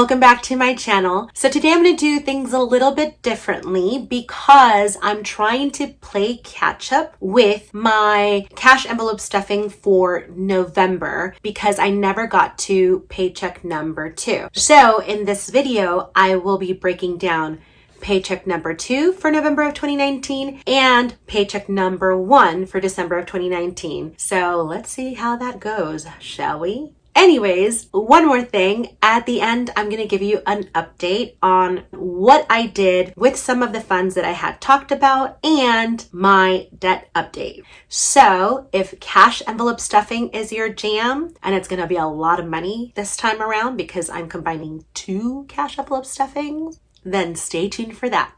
welcome back to my channel. So today I'm going to do things a little bit differently because I'm trying to play catch up with my cash envelope stuffing for November because I never got to paycheck number 2. So in this video, I will be breaking down paycheck number 2 for November of 2019 and paycheck number 1 for December of 2019. So let's see how that goes, shall we? Anyways, one more thing. At the end, I'm going to give you an update on what I did with some of the funds that I had talked about and my debt update. So if cash envelope stuffing is your jam, and it's going to be a lot of money this time around because I'm combining 2 cash envelope stuffings, then stay tuned for that.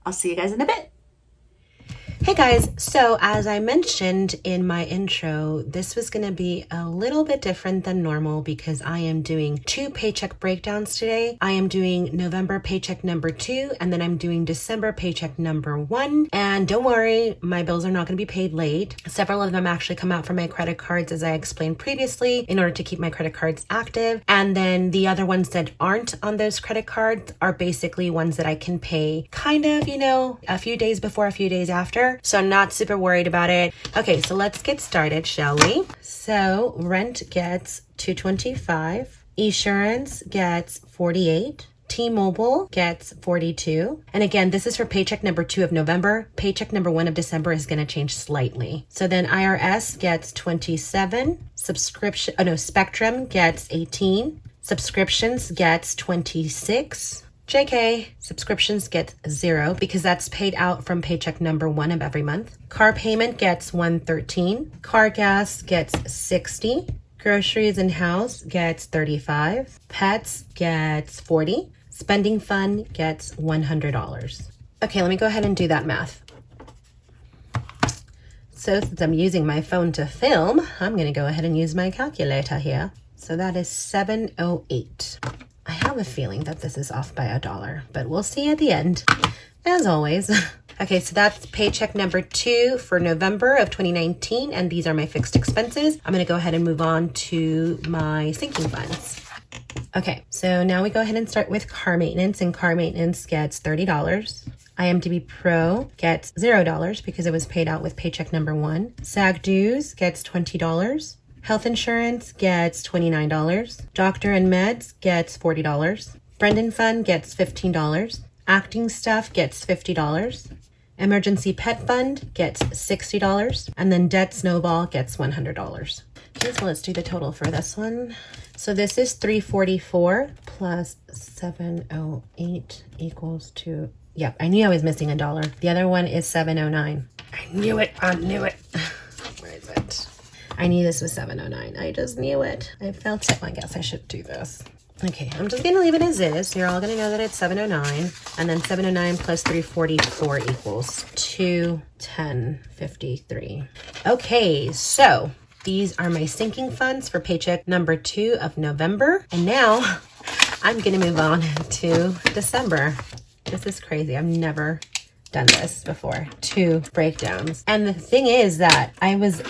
I'll see you guys in a bit. Hey guys, so as I mentioned in my intro, this was going to be a little bit different than normal because I am doing 2 paycheck breakdowns today. I am doing November paycheck number 2 and then I'm doing December paycheck number 1. And don't worry, my bills are not going to be paid late. Several of them actually come out from my credit cards as I explained previously in order to keep my credit cards active. And then the other ones that aren't on those credit cards are basically ones that I can pay kind of, a few days before, a few days after. So I'm not super worried about it. Okay, so let's get started, shall we? So rent gets $225. Insurance gets $48. T-Mobile gets $42. And again, this is for paycheck number 2 of November. Paycheck number 1 of December is going to change slightly. So then IRS gets $27. Spectrum gets $18. Subscriptions gets $26. JK, subscriptions get 0 because that's paid out from paycheck number 1 of every month. Car payment gets $113. Car gas gets $60. Groceries and house gets $35. Pets gets $40. Spending fund gets $100. Okay, let me go ahead and do that math. So since I'm using my phone to film, I'm going to go ahead and use my calculator here. So that is 708. I have a feeling that this is off by $1, but we'll see at the end, as always. Okay, so that's paycheck number 2 for November of 2019, and these are my fixed expenses. I'm going to go ahead and move on to my sinking funds. Okay, so now we go ahead and start with car maintenance, and car maintenance gets $30. IMDB Pro gets $0 because it was paid out with paycheck number 1. Sag Dues gets $20. Health insurance gets $29. Doctor and meds gets $40. Brent Fund gets $15. Acting stuff gets $50. Emergency pet fund gets $60. And then debt Snowball gets $100. Okay, so let's do the total for this one. So this is $344 plus 708 equals to, yep, I knew I was missing $1. The other one is 709. I knew it. Where is it? I knew this was 709. I just knew it. I felt it. I guess I should do this. Okay, I'm just going to leave it as is. You're all going to know that it's 709. And then 709 plus 344 equals 210.53. Okay, so these are my sinking funds for paycheck number 2 of November. And now I'm going to move on to December. This is crazy. I've never done this before. 2 breakdowns. And the thing is that I was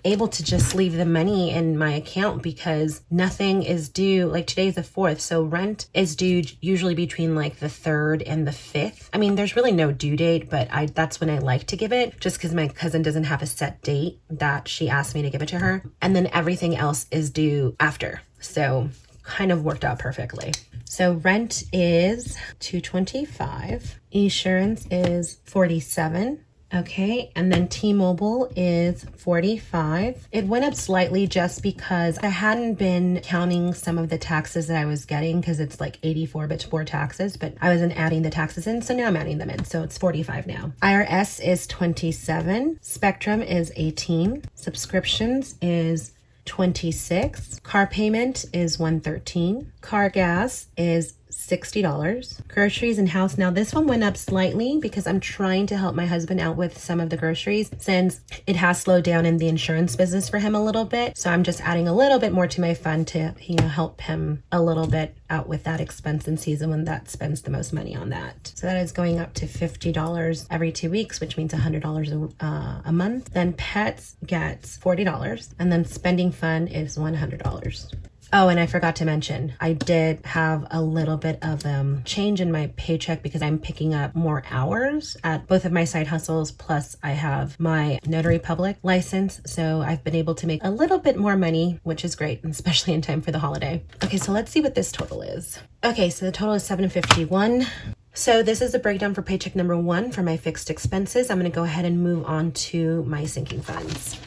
able to just leave the money in my account because nothing is due. Like today's the 4th, so rent is due usually between like the 3rd and the 5th. I mean, there's really no due date, but that's when I like to give it just because my cousin doesn't have a set date that she asked me to give it to her. And then everything else is due after. So kind of worked out perfectly. So rent is $225. Insurance is $47. Okay, and then T-Mobile is $45. It went up slightly just because I hadn't been counting some of the taxes that I was getting because it's like 84 before taxes, but I wasn't adding the taxes in, so now I'm adding them in, so it's 45 now. IRS is 27. Spectrum is 18. Subscriptions is 26. Car payment is 113. Car gas is $60. Groceries and house. Now this one went up slightly because I'm trying to help my husband out with some of the groceries since it has slowed down in the insurance business for him a little bit. So I'm just adding a little bit more to my fund to, help him a little bit out with that expense in season when that spends the most money on that. So that is going up to $50 every 2 weeks, which means $100 a month. Then pets gets $40 and then spending fund is $100. Oh, and I forgot to mention, I did have a little bit of change in my paycheck because I'm picking up more hours at both of my side hustles. Plus I have my notary public license. So I've been able to make a little bit more money, which is great, especially in time for the holiday. Okay, so let's see what this total is. Okay, so the total is $751. So this is the breakdown for paycheck number 1 for my fixed expenses. I'm going to go ahead and move on to my sinking funds.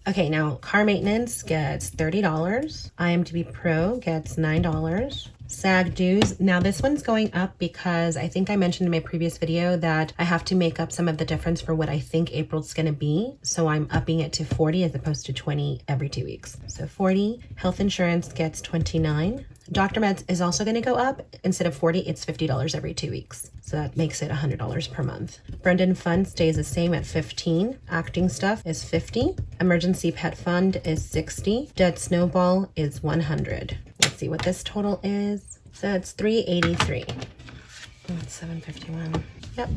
Okay, now car maintenance gets $30. IMDB Pro gets $9. Sag Dues. Now this one's going up because I think I mentioned in my previous video that I have to make up some of the difference for what I think April's gonna be. So I'm upping it to 40 as opposed to 20 every 2 weeks. So 40. Health insurance gets 29. Dr. Meds is also going to go up. Instead of 40, it's $50 every 2 weeks. So that makes it $100 per month. Brent Fund stays the same at 15. Acting stuff is 50. Emergency pet fund is 60. Dead Snowball is 100. Let's see what this total is. So it's 383. That's 751. Yep.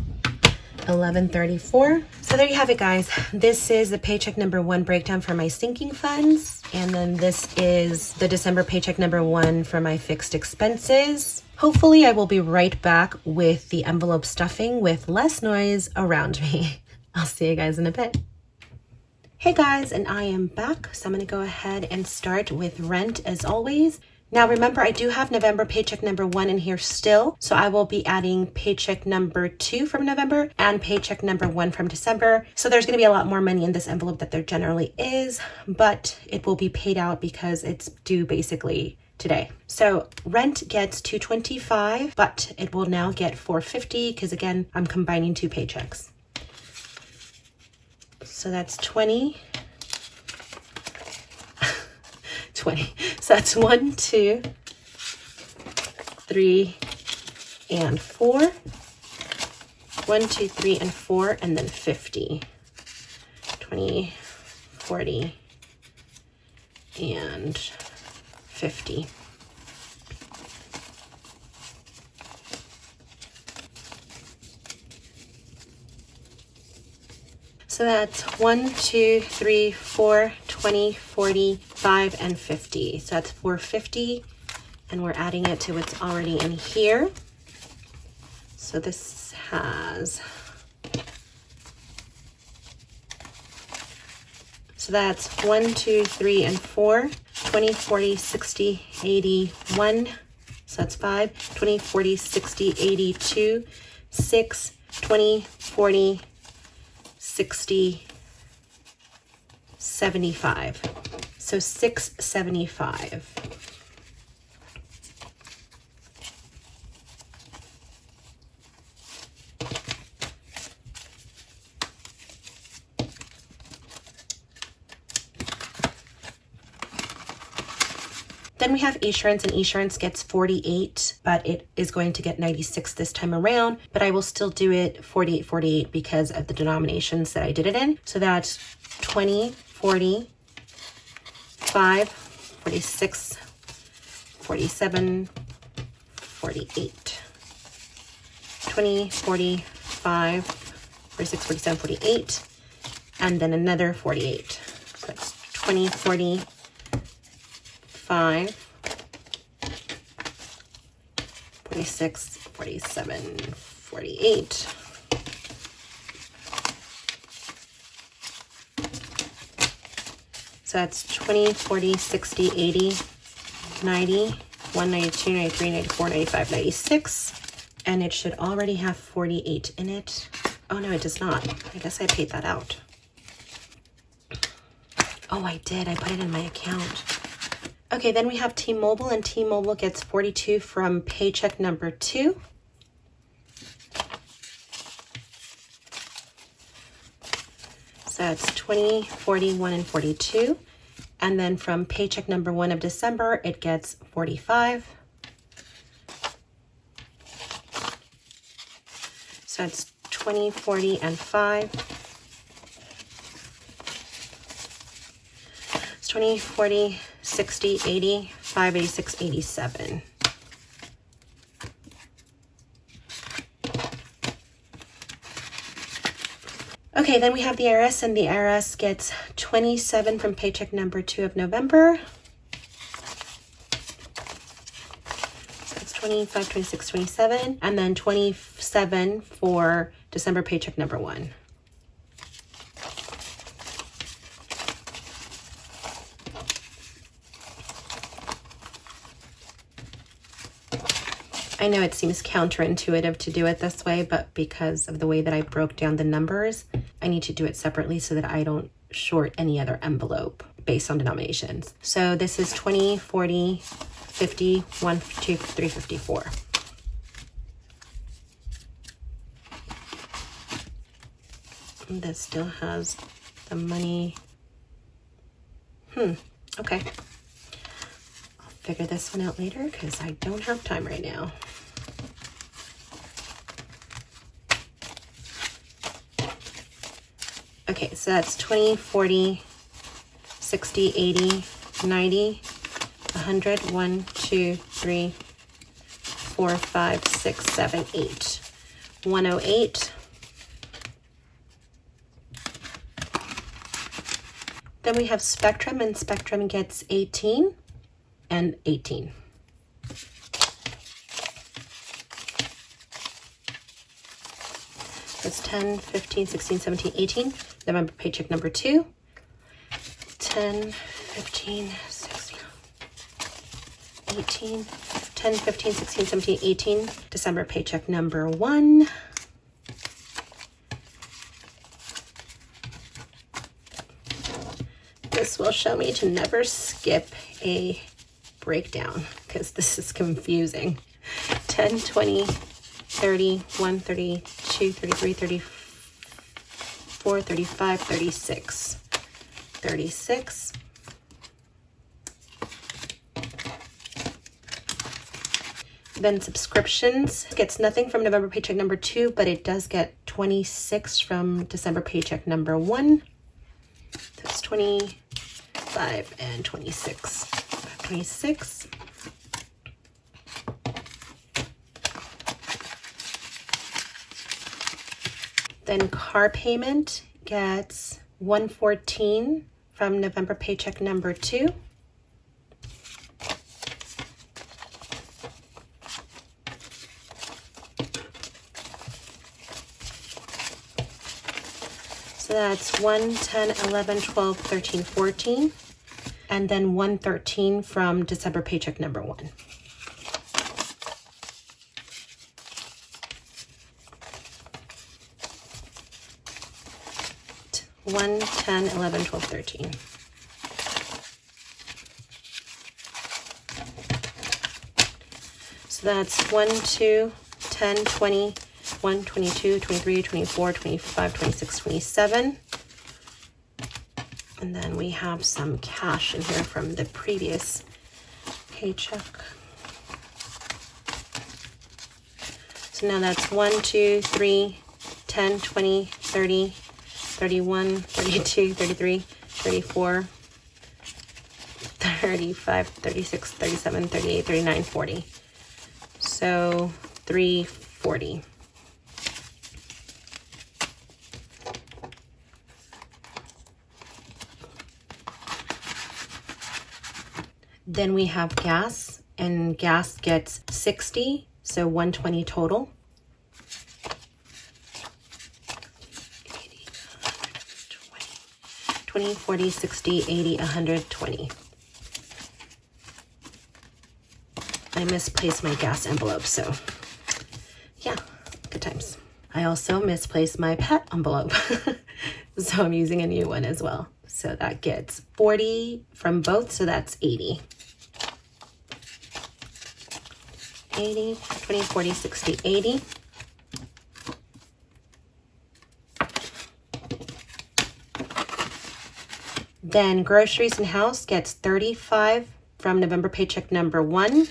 1134. So there you have it, guys. This is the paycheck number 1 breakdown for my sinking funds. And then this is the December paycheck number 1 for my fixed expenses. Hopefully I will be right back with the envelope stuffing with less noise around me. I'll see you guys in a bit. Hey guys, and I am back. So I'm gonna go ahead and start with rent as always. Now remember, I do have November paycheck number 1 in here still, so I will be adding paycheck number 2 from November and paycheck number 1 from December. So there's going to be a lot more money in this envelope that there generally is, but it will be paid out because it's due basically today. So rent gets $225, but it will now get $450 because again, I'm combining 2 paychecks. So that's 20. So that's 1, 2, 3, and 4. 1, 2, 3, and 4, and then 50. 20, 40, and 50. So that's 1, 2, 3, 4, 20, 40, 5, and 50. So that's 450, and we're adding it to what's already in here. So this has, so that's 1, 2, 3, and 4, 20, 40, 60, 81. So that's 5, 20, 40, 60, 82, 6, 20, 40, 60, 75. So 675. Then we have Esurance, and Esurance gets 48, but it is going to get 96 this time around, but I will still do it 48 because of the denominations that I did it in. So that's 20, 40, 5, 46, 47, 48. 20, 45, 46, 47, 48, and then another 48. So that's 20, 40, 5, 46, 47, 48. So that's 20, 40, 60, 80, 90, 192, 93, 94, 95, 96. And it should already have 48 in it. Oh no, it does not. I guess I paid that out. Oh, I did. I put it in my account. Okay, then we have T-Mobile, and T-Mobile gets 42 from paycheck number 2. So that's 20, 41, and 42. And then from paycheck number 1 of December, it gets 45. So that's 20, 40, and 5. It's 20, 40, 60, 80, 5, 86, 87. Okay, then we have the IRS, and the IRS gets 27 from paycheck number 2 of November. 25, 26, 27, and then 27 for December paycheck number 1. I know it seems counterintuitive to do it this way, but because of the way that I broke down the numbers, I need to do it separately so that I don't short any other envelope based on denominations. So this is 20, 40, 50, 1, 2, 3, 54. And this still has the money. Okay. I'll figure this one out later because I don't have time right now. Okay, so that's 20, 40, 60, 80, 90, 100, 1, 2, 3, 4, 5, 6, 7, 8. 108. Then we have Spectrum, and Spectrum gets 18 and 18. That's 10, 15, 16, 17, 18. November paycheck number 2. 10, 15, 16, 18. 10, 15, 16, 17, 18. December paycheck number 1. This will show me to never skip a breakdown because this is confusing. 10, 20, 30, 1, 32, 33, 34, 35, 36. 36. Then subscriptions gets nothing from November paycheck number 2, but it does get 26 from December paycheck number 1. That's 25 and 26. 26. Then car payment gets 114 from November paycheck number 2. So that's 1, 10, 11, 12, 13, 14. And then 113 from December paycheck number 1. 1, 10, 11, 12, 13. So that's 1, 2, 10, 20, 1, 22, 23, 24, 25, 26, 27. And then we have some cash in here from the previous paycheck. So now that's 1, 2, 3, 10, 20, 30, 31, 32, 33, 34, 35, 36, 37, 38, 39, 40. So 340. Then we have gas, and gas gets 60, so 120 total. 20, 40, 60, 80, 120. I misplaced my gas envelope, so yeah, good times. I also misplaced my pet envelope, so I'm using a new one as well. So that gets 40 from both, so that's 80. 80, 20, 40, 60, 80. Then groceries and house gets 35 from November paycheck number 1.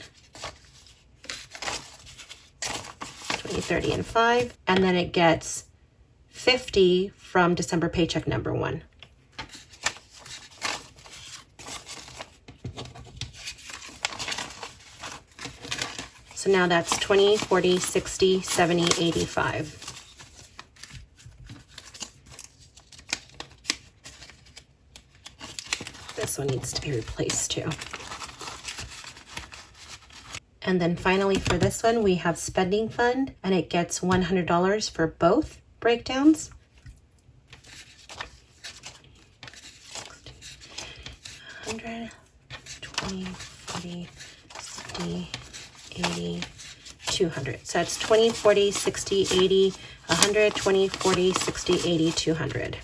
20, 30, and 5. And then it gets 50 from December paycheck number 1. So now that's 20, 40, 60, 70, 85. This one needs to be replaced too. And then finally for this one, we have spending fund, and it gets $100 for both breakdowns. 100, 20, 40, 60, 80, 200. So that's 20, 40, 60, 80, 100, 20, 40, 60, 80, 200.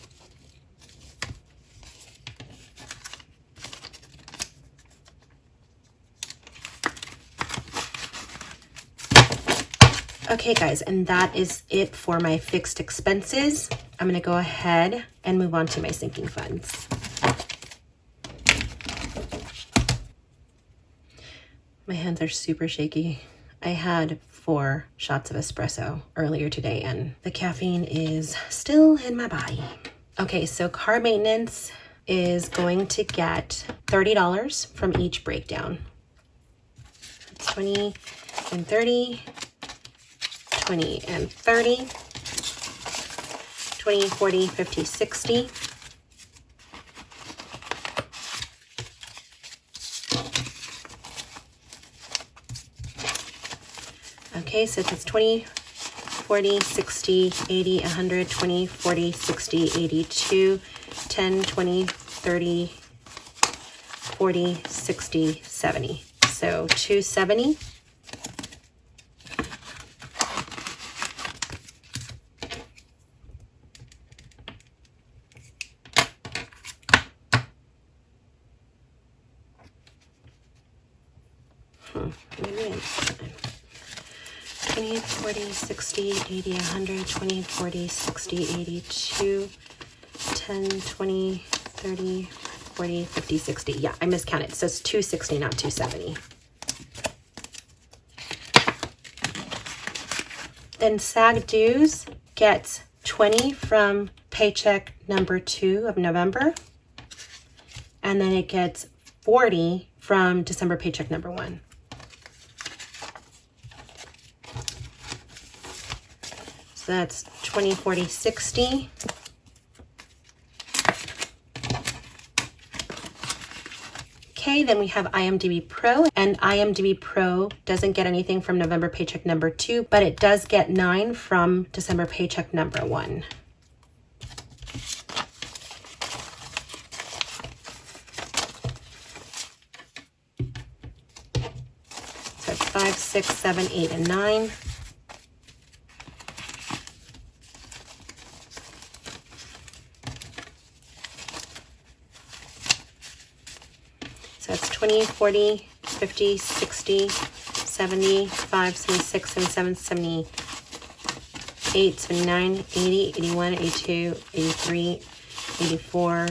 Okay guys, and that is it for my fixed expenses. I'm gonna go ahead and move on to my sinking funds. My hands are super shaky. I had 4 shots of espresso earlier today and the caffeine is still in my body. Okay, so car maintenance is going to get $30 from each breakdown. That's 20 and 30, 20 and 30, 20, 40, 50, 60. Okay, so that's 20, 40, 60, 80, 100, 20, 40, 60, 82, 10, 20, 30, 40, 60, 70. So 270. Maybe 20, 40, 60, 80, 100, 20, 40, 60, 82, 10, 20, 30, 40, 50, 60. Yeah, I miscounted. So it's 260, not 270. Then Sag Dues gets 20 from paycheck number 2 of November. And then it gets 40 from December paycheck number 1. So that's 20, 40, 60. Okay, then we have IMDB Pro, and IMDB Pro doesn't get anything from November paycheck number 2, but it does get 9 from December paycheck number 1. So it's 5, 6, 7, 8, and 9. So that's 20, 40, 50, 60, 75, 76, 77, 78, 79, 80, 81, 82, 83, 84,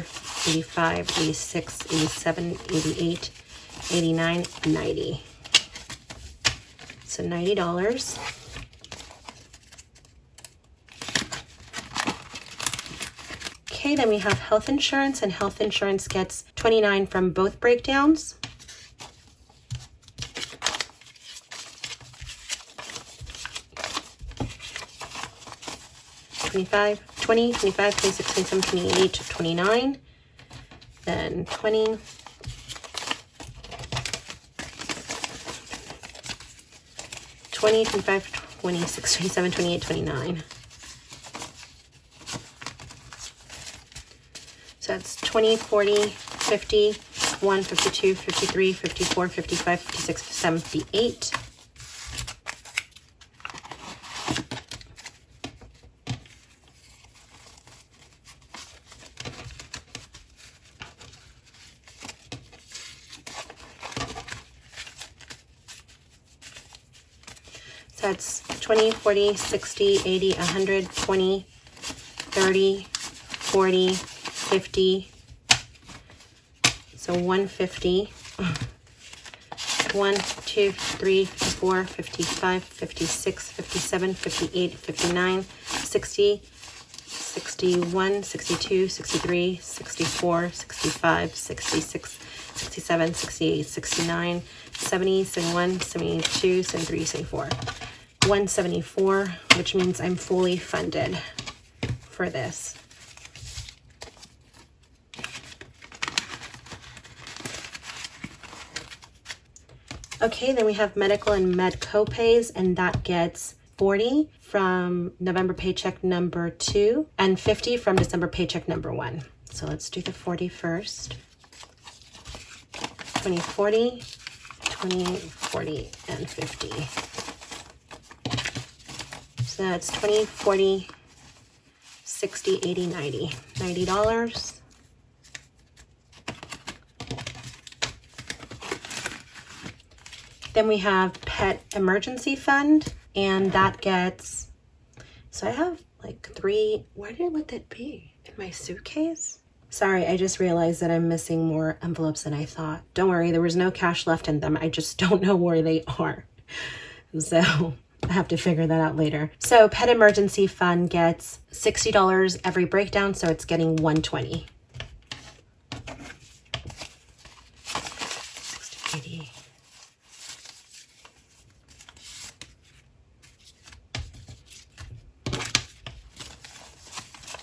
85, 86, 87, 88, 89, 90. So $90. Okay, then we have health insurance, and health insurance gets 29 from both breakdowns. $20, 25, 26, 27, 28, 29. Then 20. $20, 25, 26, 27, 28, 29. So that's 20, 40, 50, 51, 52, 53, 54, 55, 56, 57, 58. So that's 20, 40, 60, 80, 100, 20, 30, 40, 50. So 150. 1, 2, 3, 4, 55, 56, 57, 58, 59, 60, 61, 62, 63, 64, 65, 66, 67, 68, 69, 70, 71, 72, 73, 74. 174, which means I'm fully funded for this. Okay, then we have medical and med copays, and that gets 40 from November paycheck number 2 and 50 from December paycheck number 1. So let's do the 40 first. 20, 40, 20, 40, and 50. So that's 20, 40, 60, 80, 90. $90. Then we have pet emergency fund, and that gets, so I have like 3, where would that be? In my suitcase? Sorry, I just realized that I'm missing more envelopes than I thought. Don't worry, there was no cash left in them. I just don't know where they are. So I have to figure that out later. So pet emergency fund gets $60 every breakdown, so it's getting $120. 60, 80.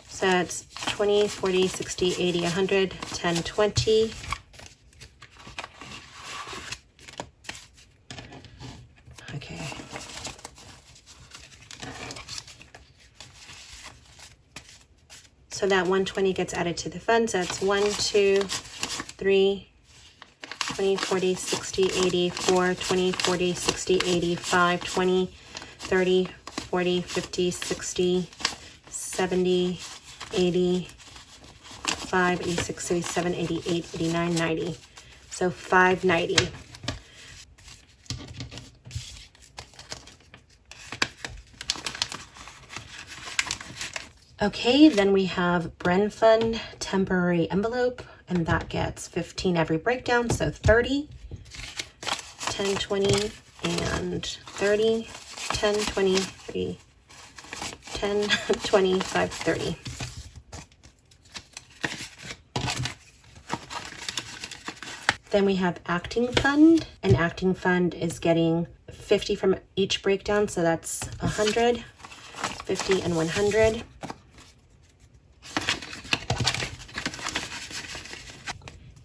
So that's 20, 40, 60, 80, 100, 10, 20. Okay. So that 120 gets added to the fund. So that's 1, 2, 3, 20, 40, 60, 80, 4, 20, 40, 60, 80, 5, 20, 30, 40, 50, 60, 70, 80, 5, 86, 87, 88, 89, 90. So 590. Okay, then we have Brent Fund temporary envelope, and that gets 15 every breakdown, so 30, 10, 20, and 30, 10, 20, 30, 10, 20, 5, 30. Then we have acting fund, and acting fund is getting 50 from each breakdown, so that's 100, 50, and 100.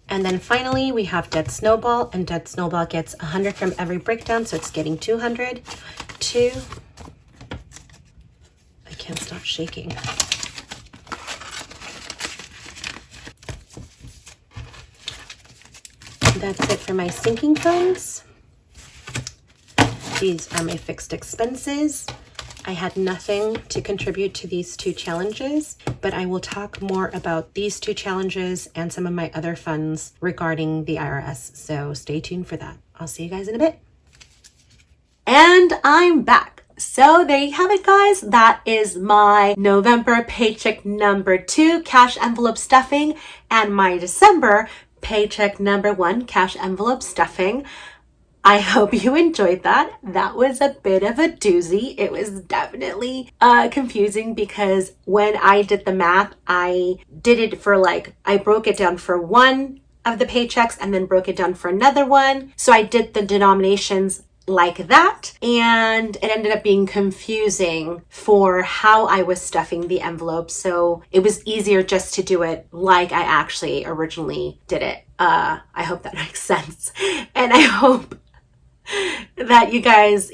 And then finally, we have Dead Snowball, and Dead Snowball gets 100 from every breakdown, so it's getting 200. 2. I can't stop shaking. That's it for my sinking funds. These are my fixed expenses. I had nothing to contribute to these 2 challenges, but I will talk more about these 2 challenges and some of my other funds regarding the IRS. So stay tuned for that. I'll see you guys in a bit. And I'm back. So there you have it, guys. That is my November paycheck number 2 cash envelope stuffing and my December paycheck number 1 cash envelope stuffing. I hope you enjoyed that. That was a bit of a doozy. It was definitely confusing because when I did the math, I did it for I broke it down for one of the paychecks and then broke it down for another one. So I did the denominations like that, and it ended up being confusing for how I was stuffing the envelope. So it was easier just to do it like I actually originally did it. I hope that makes sense. And I hope that you guys,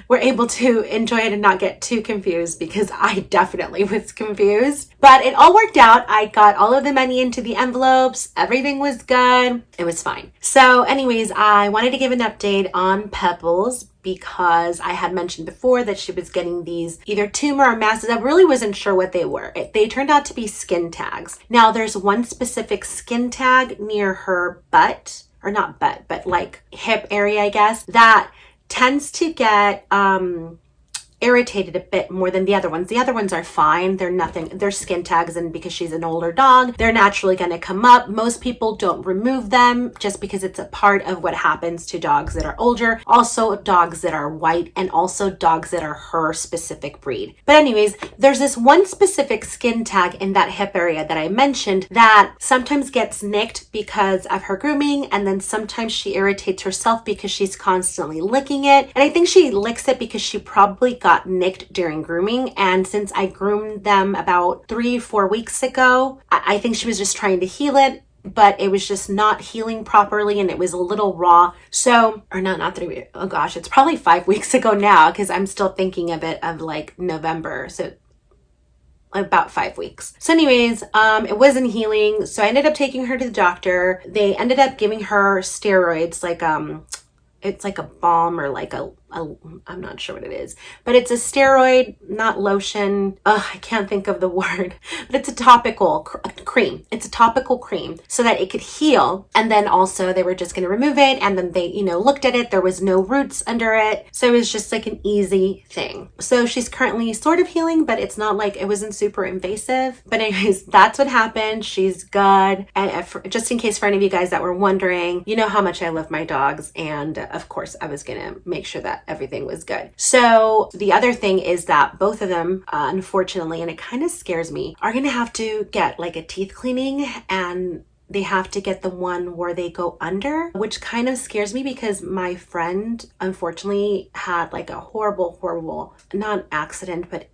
were able to enjoy it and not get too confused, because I definitely was confused. But it all worked out. I got all of the money into the envelopes. Everything was good. It was fine. So anyways, I wanted to give an update on Pebbles because I had mentioned before that she was getting these either tumor or masses. I really wasn't sure what they were. They turned out to be skin tags. Now there's one specific skin tag near her butt, or not butt, but hip area, I guess, that tends to get irritated a bit more than the other ones. The other ones are fine. They're nothing. They're skin tags, and because she's an older dog, they're naturally going to come up. Most people don't remove them just because it's a part of what happens to dogs that are older. Also dogs that are white, and also dogs that are her specific breed. But anyways, there's this one specific skin tag in that hip area that I mentioned that sometimes gets nicked because of her grooming, and then sometimes she irritates herself because she's constantly licking it. And I think she licks it because she probably got nicked during grooming, and since I groomed them about 3-4 weeks ago, I think she was just trying to heal it. but it was just not healing properly and it was a little raw. So, or no, not 3 weeks. Oh gosh, it's probably 5 weeks ago now because I'm still thinking of it of like November. So about 5 weeks. So anyways, it wasn't healing. So I ended up taking her to the doctor. They ended up giving her steroids, like, it's like a balm or like I'm not sure what it is, but it's a steroid, not lotion. I can't think of the word, but it's a topical cream. It's a topical cream so that it could heal. And then also they were just going to remove it. And then they, looked at it. There was no roots under it. So it was just like an easy thing. So she's currently sort of healing, but it's not like it wasn't super invasive. But anyways, that's what happened. She's good. And just in case for any of you guys that were wondering, you know how much I love my dogs. And of course I was going to make sure that everything was good. So the other thing is that both of them, unfortunately, and it kind of scares me, are going to have to get like a teeth cleaning, and they have to get the one where they go under, which kind of scares me because my friend unfortunately had like a horrible, not accident, but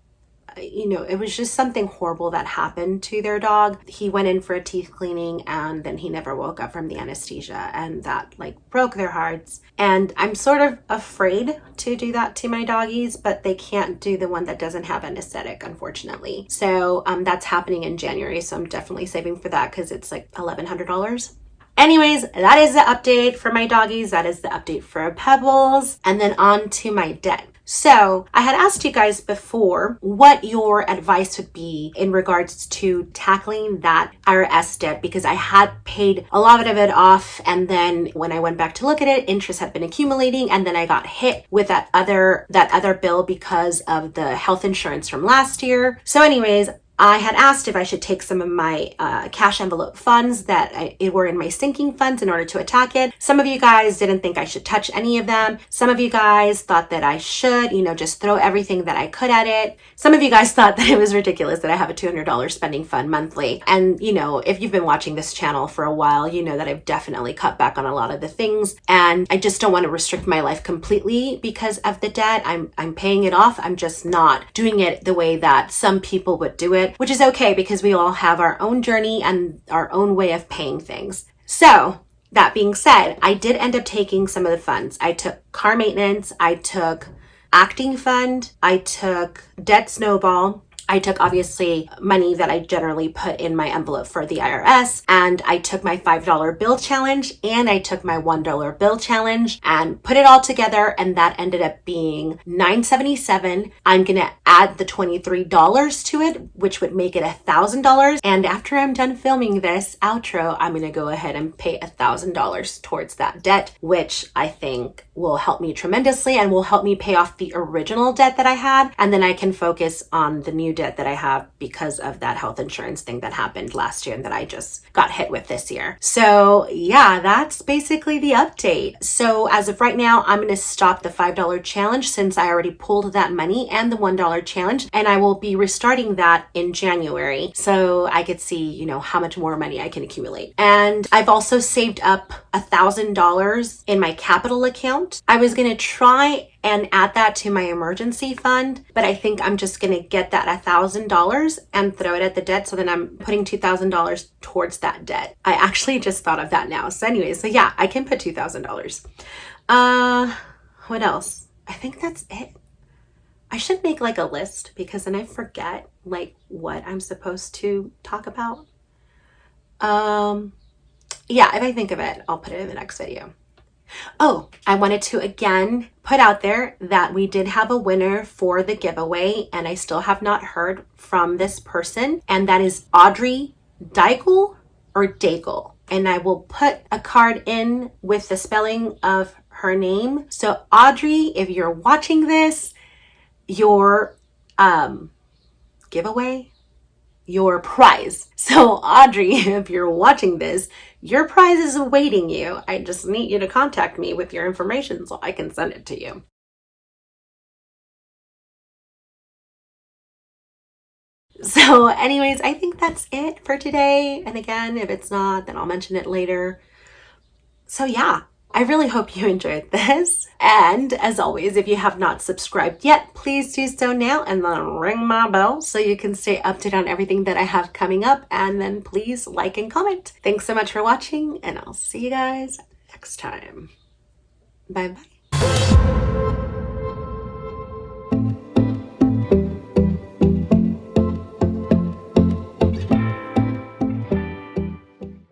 it was just something horrible that happened to their dog. He went in for a teeth cleaning and then he never woke up from the anesthesia, and that like broke their hearts. And I'm sort of afraid to do that to my doggies, but they can't do the one that doesn't have anesthetic, unfortunately. So that's happening in January. So I'm definitely saving for that because it's like $1,100. Anyways, that is the update for my doggies. That is the update for Pebbles. And then on to my debt. So I had asked you guys before what your advice would be in regards to tackling that IRS debt, because I had paid a lot of it off. And then when I went back to look at it, interest had been accumulating. And then I got hit with that other bill because of the health insurance from last year. So anyways, I had asked if I should take some of my cash envelope funds that were in my sinking funds in order to attack it. Some of you guys didn't think I should touch any of them. Some of you guys thought that I should, just throw everything that I could at it. Some of you guys thought that it was ridiculous that I have a $200 spending fund monthly. And, if you've been watching this channel for a while, you know that I've definitely cut back on a lot of the things. And I just don't want to restrict my life completely because of the debt. I'm paying it off. I'm just not doing it the way that some people would do it, which is okay because we all have our own journey and our own way of paying things. So that being said, I did end up taking some of the funds. I took car maintenance, I took acting fund, I took debt snowball, I took obviously money that I generally put in my envelope for the IRS, and I took my $5 bill challenge and I took my $1 bill challenge and put it all together, and that ended up being $977. I'm gonna add the $23 to it, which would make it $1,000. And after I'm done filming this outro, I'm gonna go ahead and pay $1,000 towards that debt, which I think will help me tremendously and will help me pay off the original debt that I had, and then I can focus on the new debt that I have because of that health insurance thing that happened last year and that I just got hit with this year. So yeah, that's basically the update. So as of right now, I'm going to stop the $5 challenge since I already pulled that money, and the $1 challenge, and I will be restarting that in January so I could see, how much more money I can accumulate. And I've also saved up $1,000 in my Qapital account. I was going to try and add that to my emergency fund, but I think I'm just going to get that $1,000 and throw it at the debt. So then I'm putting $2,000 towards that debt. I actually just thought of that now. So anyways, so yeah, I can put $2,000. What else? I think that's it. I should make like a list because then I forget like what I'm supposed to talk about. Yeah, if I think of it, I'll put it in the next video. Oh, I wanted to again put out there that we did have a winner for the giveaway, and I still have not heard from this person, and that is Audrey Daigle or Daigle. And I will put a card in with the spelling of her name. So Audrey, if you're watching this, your giveaway, your prize. So Audrey, if you're watching this, your prize is awaiting you. I just need you to contact me with your information so I can send it to you. So anyways, I think that's it for today. And again, if it's not, then I'll mention it later. So yeah, I really hope you enjoyed this. And as always, if you have not subscribed yet, please do so now and then ring my bell so you can stay up to date on everything that I have coming up. And then please like and comment. Thanks so much for watching, and I'll see you guys next time. Bye bye.